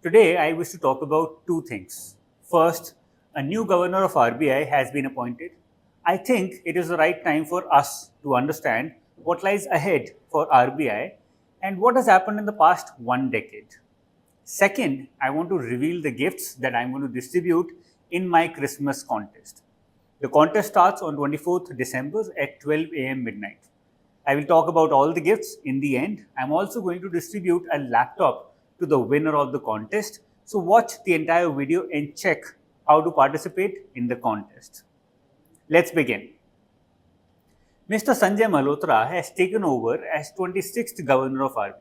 Today, I wish to talk about two things. First, a new governor of RBI has been appointed. I think it is the right time for us to understand what lies ahead for RBI and what has happened in the past 1 decade. Second, I want to reveal the gifts that I'm going to distribute in my Christmas contest. The contest starts on 24th December at 12 a.m. midnight. I will talk about all the gifts in the end. I'm also going to distribute a laptop to the winner of the contest. So watch the entire video and check how to participate in the contest. Let's begin. Mr. Sanjay Malhotra has taken over as 26th Governor of RBI.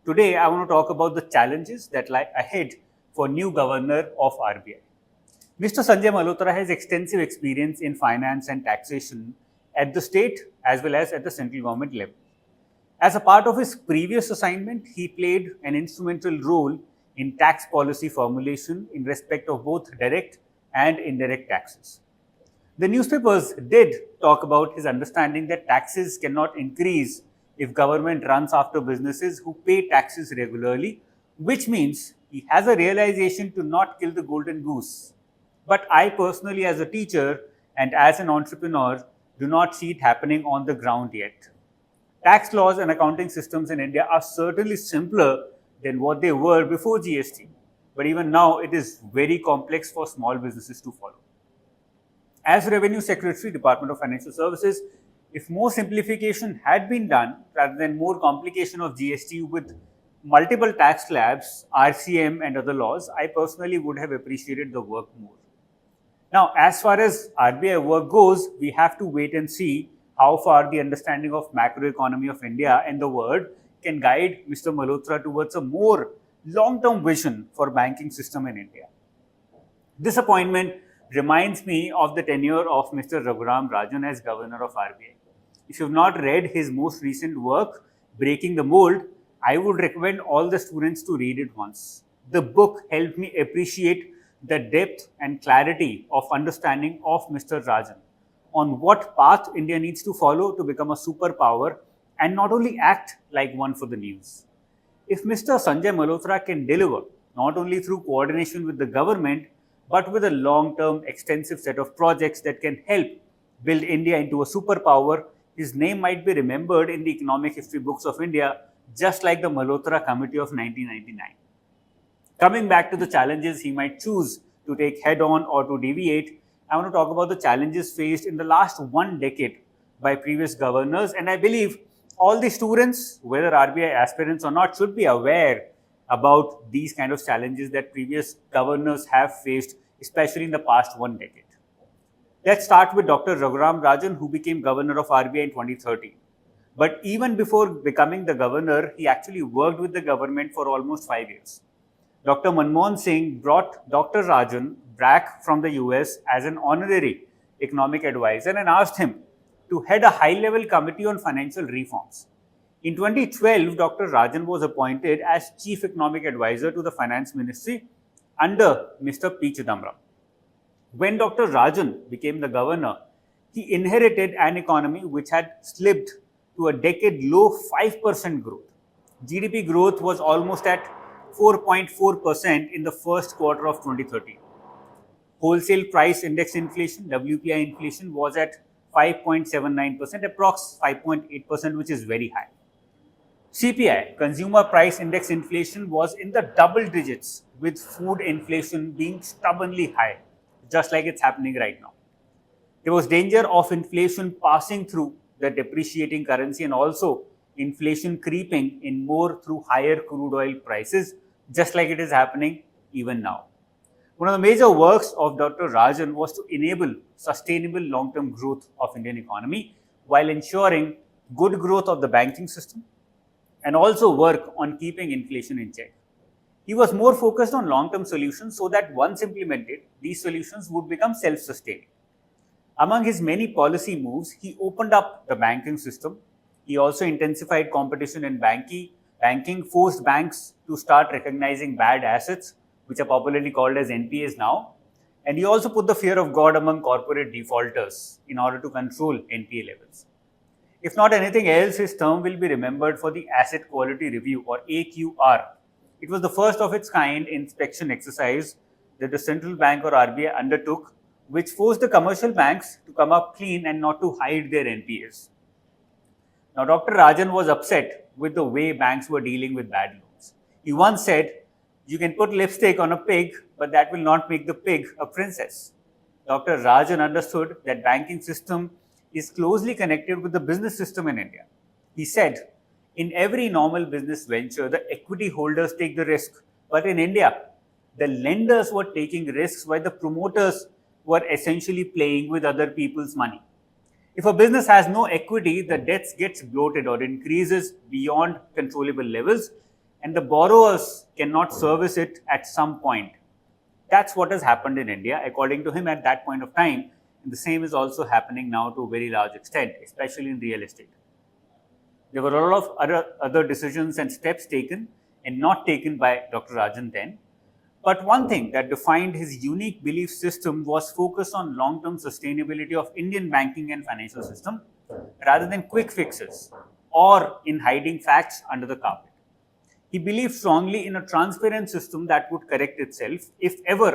Today, I want to talk about the challenges that lie ahead for new Governor of RBI. Mr. Sanjay Malhotra has extensive experience in finance and taxation at the state as well as at the central government level. As a part of his previous assignment, he played an instrumental role in tax policy formulation in respect of both direct and indirect taxes. The newspapers did talk about his understanding that taxes cannot increase if government runs after businesses who pay taxes regularly, which means he has a realization to not kill the golden goose. But I personally, as a teacher and as an entrepreneur, do not see it happening on the ground yet. Tax laws and accounting systems in India are certainly simpler than what they were before GST, but even now it is very complex for small businesses to follow. As Revenue Secretary, Department of Financial Services, if more simplification had been done rather than more complication of GST with multiple tax slabs, RCM and other laws, I personally would have appreciated the work more. Now, as far as RBI work goes, we have to wait and see how far the understanding of macroeconomy of India and the world can guide Mr. Malhotra towards a more long-term vision for banking system in India. This appointment reminds me of the tenure of Mr. Raghuram Rajan as Governor of RBI. If you have not read his most recent work, Breaking the Mold, I would recommend all the students to read it once. The book helped me appreciate the depth and clarity of understanding of Mr. Rajan on what path India needs to follow to become a superpower and not only act like one for the news. If Mr. Sanjay Malhotra can deliver, not only through coordination with the government, but with a long-term extensive set of projects that can help build India into a superpower, his name might be remembered in the economic history books of India, just like the Malhotra Committee of 1999. Coming back to the challenges he might choose to take head-on or to deviate, I want to talk about the challenges faced in the last 1 decade by previous governors, and I believe all the students, whether RBI aspirants or not, should be aware about these kind of challenges that previous governors have faced, especially in the past 1 decade. Let's start with Dr. Raghuram Rajan, who became Governor of RBI in 2013. But even before becoming the governor, he actually worked with the government for almost 5 years. Dr. Manmohan Singh brought Dr. Rajan back from the US as an honorary economic advisor and asked him to head a high-level committee on financial reforms. In 2012, Dr. Rajan was appointed as Chief Economic Advisor to the Finance Ministry under Mr. P. Chidambaram. When Dr. Rajan became the governor, he inherited an economy which had slipped to a decade-low 5% growth. GDP growth was almost at 4.4% in the first quarter of 2013. Wholesale price index inflation, WPI inflation, was at 5.79%, approx 5.8%, which is very high. CPI, consumer price index inflation, was in the double digits, with food inflation being stubbornly high, just like it's happening right now. There was danger of inflation passing through the depreciating currency and also inflation creeping in more through higher crude oil prices, just like it is happening even now. One of the major works of Dr. Rajan was to enable sustainable long-term growth of Indian economy while ensuring good growth of the banking system and also work on keeping inflation in check. He was more focused on long-term solutions so that once implemented, these solutions would become self-sustaining. Among his many policy moves, he opened up the banking system. He also intensified competition in banking, forced banks to start recognizing bad assets, which are popularly called as NPAs now. And he also put the fear of God among corporate defaulters in order to control NPA levels. If not anything else, his term will be remembered for the Asset Quality Review or AQR. It was the first of its kind inspection exercise that the central bank or RBI undertook, which forced the commercial banks to come up clean and not to hide their NPAs. Now, Dr. Rajan was upset with the way banks were dealing with bad loans. He once said, "You can put lipstick on a pig, but that will not make the pig a princess." Dr. Rajan understood that banking system is closely connected with the business system in India. He said, "In every normal business venture, the equity holders take the risk. But in India, the lenders were taking risks while the promoters were essentially playing with other people's money. If a business has no equity, the debts gets bloated or increases beyond controllable levels, and the borrowers cannot service it at some point." That's what has happened in India, according to him, at that point of time. And the same is also happening now to a very large extent, especially in real estate. There were a lot of other decisions and steps taken and not taken by Dr. Rajan then. But one thing that defined his unique belief system was focus on long-term sustainability of Indian banking and financial system rather than quick fixes or in hiding facts under the carpet. He believed strongly in a transparent system that would correct itself if ever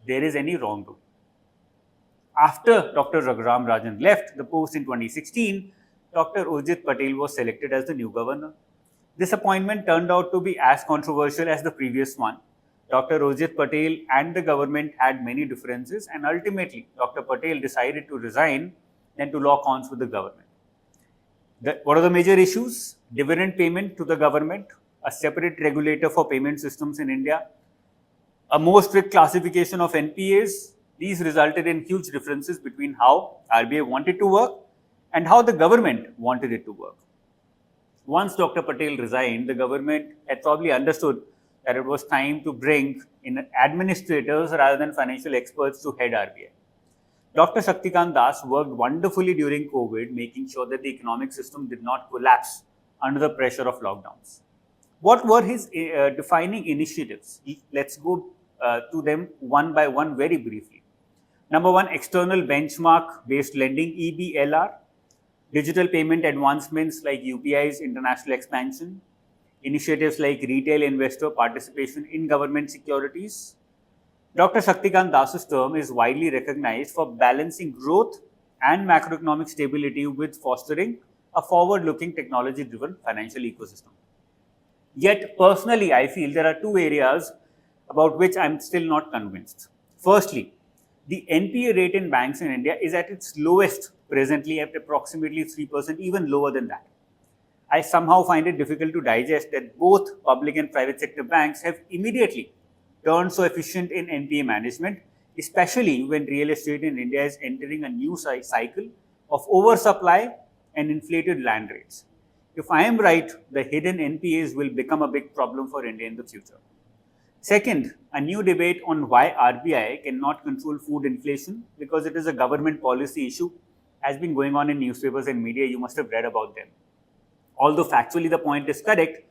there is any wrongdoing. After Dr. Raghuram Rajan left the post in 2016, Dr. Urjit Patel was selected as the new governor. This appointment turned out to be as controversial as the previous one. Dr. Urjit Patel and the government had many differences, and ultimately Dr. Patel decided to resign and to lock horns with the government. What are the major issues? Dividend payment to the government, a separate regulator for payment systems in India, a more strict classification of NPAs. These resulted in huge differences between how RBI wanted to work and how the government wanted it to work. Once Dr. Patel resigned, the government had probably understood that it was time to bring in administrators rather than financial experts to head RBI. Dr. Shaktikanta worked wonderfully during COVID, making sure that the economic system did not collapse under the pressure of lockdowns. What were his defining initiatives? Let's go to them one by one very briefly. Number one, external benchmark-based lending, EBLR, digital payment advancements like UPI's international expansion, initiatives like retail investor participation in government securities. Dr. Shaktikant Das's term is widely recognized for balancing growth and macroeconomic stability with fostering a forward-looking technology-driven financial ecosystem. Yet, personally, I feel there are two areas about which I'm still not convinced. Firstly, the NPA rate in banks in India is at its lowest presently at approximately 3%, even lower than that. I somehow find it difficult to digest that both public and private sector banks have immediately turned so efficient in NPA management, especially when real estate in India is entering a new cycle of oversupply and inflated land rates. If I am right, the hidden NPAs will become a big problem for India in the future. Second, a new debate on why RBI cannot control food inflation because it is a government policy issue has been going on in newspapers and media. You must have read about them. Although factually the point is correct,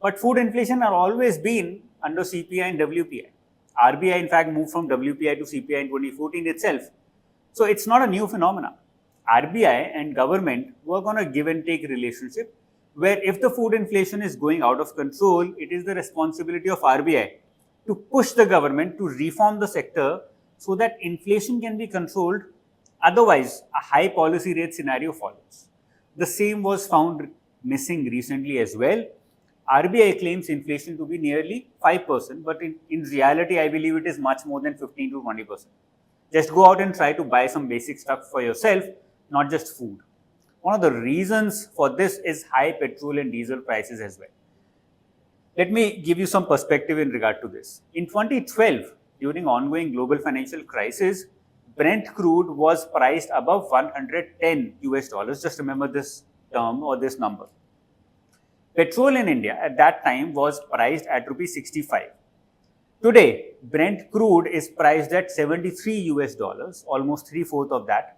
but food inflation has always been under CPI and WPI. RBI in fact moved from WPI to CPI in 2014 itself. So it's not a new phenomenon. RBI and government work on a give and take relationship where if the food inflation is going out of control, it is the responsibility of RBI to push the government to reform the sector so that inflation can be controlled. Otherwise, a high policy rate scenario follows. The same was found missing recently as well. RBI claims inflation to be nearly 5%, but in reality, I believe it is much more than 15 to 20%. Just go out and try to buy some basic stuff for yourself, not just food. One of the reasons for this is high petrol and diesel prices as well. Let me give you some perspective in regard to this. In 2012, during ongoing global financial crisis, Brent crude was priced above 110 US dollars. Just remember this term or this number. Petrol in India at that time was priced at rupees 65. Today, Brent crude is priced at 73 US dollars, almost 3/4 of that.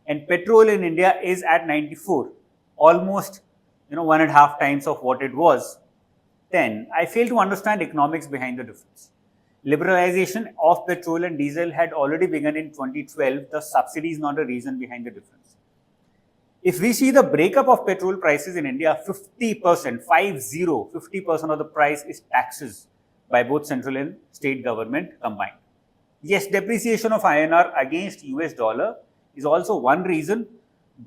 And petrol in India is at 94, almost 1.5 times of what it was then. I fail to understand economics behind the difference. Liberalization of petrol and diesel had already begun in 2012. The subsidy is not a reason behind the difference. If we see the breakup of petrol prices in India, 50% of the price is taxes by both central and state government combined. Yes, depreciation of INR against US dollar is also one reason,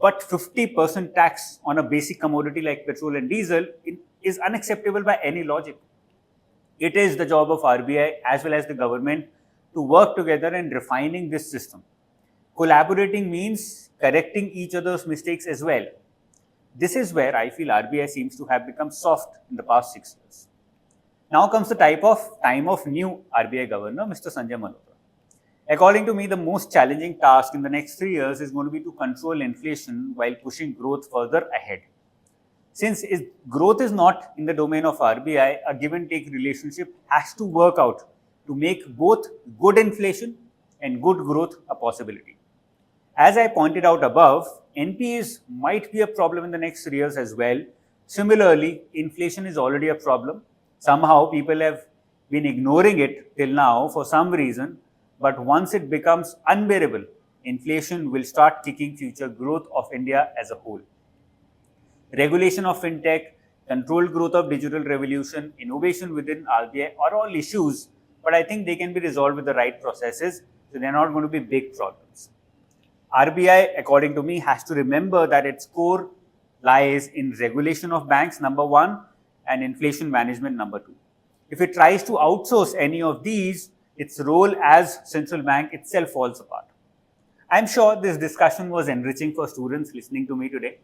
but 50% tax on a basic commodity like petrol and diesel is unacceptable by any logic. It is the job of RBI as well as the government to work together in refining this system. Collaborating means correcting each other's mistakes as well. This is where I feel RBI seems to have become soft in the past 6 years. Now comes the time of new RBI governor, Mr. Sanjay Malhotra. According to me, the most challenging task in the next 3 years is going to be to control inflation while pushing growth further ahead. Since growth is not in the domain of RBI, a give and take relationship has to work out to make both good inflation and good growth a possibility. As I pointed out above, NPAs might be a problem in the next 3 years as well. Similarly, inflation is already a problem. Somehow people have been ignoring it till now for some reason, but once it becomes unbearable, inflation will start kicking future growth of India as a whole. Regulation of fintech, controlled growth of digital revolution, innovation within RBI are all issues, but I think they can be resolved with the right processes, so they're not going to be big problems. RBI, according to me, has to remember that its core lies in regulation of banks, number one, and inflation management, number two. If it tries to outsource any of these, its role as central bank itself falls apart. I'm sure this discussion was enriching for students listening to me today.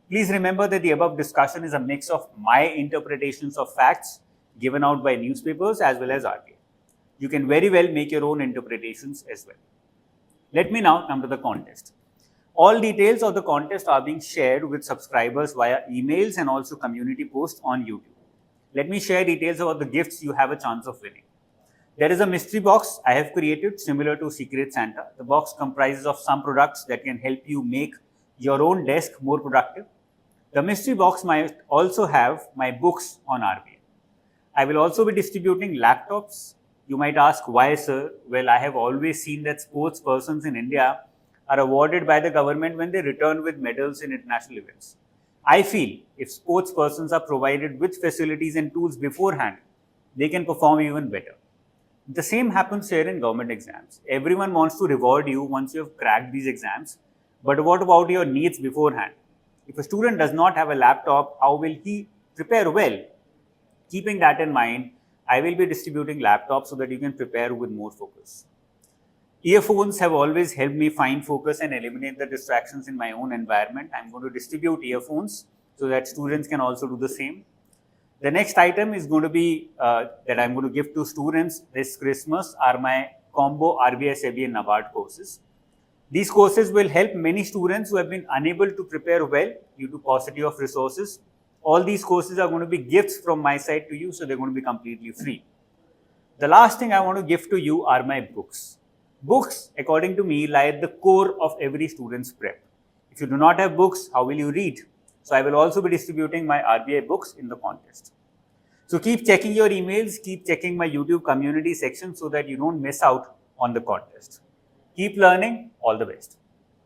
Please remember that the above discussion is a mix of my interpretations of facts given out by newspapers as well as RBI. You can very well make your own interpretations as well. Let me now come to the contest. All details of the contest are being shared with subscribers via emails and also community posts on YouTube. Let me share details about the gifts you have a chance of winning. There is a mystery box I have created similar to Secret Santa. The box comprises of some products that can help you make your own desk more productive. The mystery box might also have my books on RBI. I will also be distributing laptops. You might ask, why, sir? Well, I have always seen that sports persons in India are awarded by the government when they return with medals in international events. I feel if sports persons are provided with facilities and tools beforehand, they can perform even better. The same happens here in government exams. Everyone wants to reward you once you have cracked these exams, but what about your needs beforehand? If a student does not have a laptop, how will he prepare well? Keeping that in mind, I will be distributing laptops so that you can prepare with more focus. Earphones have always helped me find focus and eliminate the distractions in my own environment. I'm going to distribute earphones so that students can also do the same. The next item is going to be that I'm going to give to students this Christmas are my combo RBI, SEBI and NABARD courses. These courses will help many students who have been unable to prepare well due to paucity of resources. All these courses are going to be gifts from my side to you, so they're going to be completely free. The last thing I want to give to you are my books. Books, according to me, lie at the core of every student's prep. If you do not have books, how will you read? So I will also be distributing my RBI books in the contest. So keep checking your emails, keep checking my YouTube community section so that you don't miss out on the contest. Keep learning. All the best.